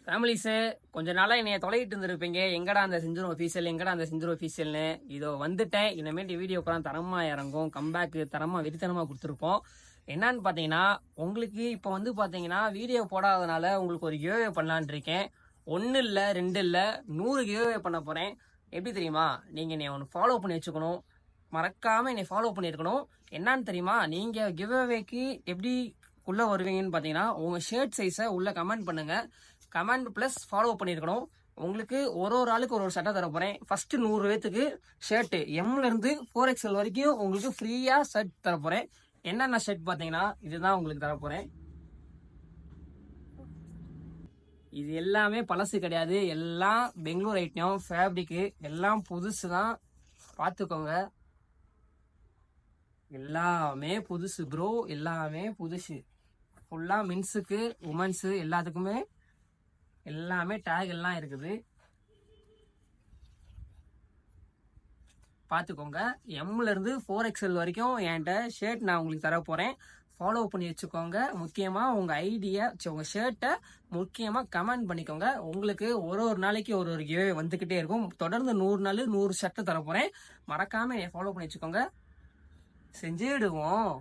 Families கொஞ்ச நாளா என்னைய தொலைகிட்டு இருந்திருப்பீங்க. எங்கடா அந்த செஞ்சிரும் ஒஃபீஷியல், எங்கடா அந்த செஞ்சிரும் ஒஃபீஷியல்னு. இதோ வந்துட்டேன். இனிமேட்டு வீடியோக்கெல்லாம் தரமா இறங்கும். கம்பேக்கு தரமா வெறித்தனமா கொடுத்துருப்போம். என்னன்னு பார்த்தீங்கன்னா, உங்களுக்கு இப்போ வந்து பார்த்தீங்கன்னா, வீடியோ போடாதனால உங்களுக்கு ஒரு கிவ்அவே பண்ணலான்னு இருக்கேன். 1 இல்ல, 2 இல்ல, 100 கிவ்அவே பண்ண போறேன். எப்படி தெரியுமா? நீங்க என்னைய ஒன்று ஃபாலோ பண்ணி வச்சுக்கணும். மறக்காம என்னை ஃபாலோ பண்ணியிருக்கணும். என்னன்னு தெரியுமா? நீங்க கிவ்அவேக்கு எப்படி உள்ள வருவீங்கன்னு பார்த்தீங்கன்னா, உங்க ஷர்ட் சைஸை உள்ள கமெண்ட் பண்ணுங்க. கமெண்ட் ப்ளஸ் ஃபாலோ பண்ணியிருக்கணும். உங்களுக்கு ஒரு ஒரு ஆளுக்கு ஒரு ஒரு சட்டை தர போறேன். ஃபர்ஸ்ட் 100 பேத்துக்கு ஷர்ட் எம்ல இருந்து 4XL வரைக்கும் உங்களுக்கு ஃப்ரீயா ஷர்ட் தர போறேன். என்னென்ன ஷர்ட் பார்த்தீங்கன்னா, இதுதான் உங்களுக்கு தர போறேன். இது எல்லாமே பழசு கிடையாது. எல்லாம் பெங்களூர் ஐட்டம், ஃபேப்ரிக்கு எல்லாம் புதுசு தான். பார்த்துக்கோங்க. எல்லாமே புதுசு ப்ரோ, எல்லாமே புதுசு. ஃபுல்லா மென்ஸுக்கு, உமன்ஸு எல்லாத்துக்குமே எல்லாமே டேக் எல்லாம் இருக்குது. பார்த்துக்கோங்க. எம்ல இருந்து 4XL வரைக்கும் என்கிட்ட ஷர்ட் நான் உங்களுக்கு தர போறேன். ஃபாலோ பண்ணி வச்சுக்கோங்க. முக்கியமா உங்க ஐடியா, உங்க ஷர்ட்டை முக்கியமா கமெண்ட் பண்ணிக்கோங்க. உங்களுக்கு ஒரு ஒரு நாளைக்கு ஒரு ஒரு கிவ்வே வந்துகிட்டே இருக்கும். தொடர்ந்து 100 நாள் 100 ஷர்ட்டை தர போறேன். மறக்காம ஃபாலோ பண்ணி வச்சுக்கோங்க. செஞ்சிடுவோம்.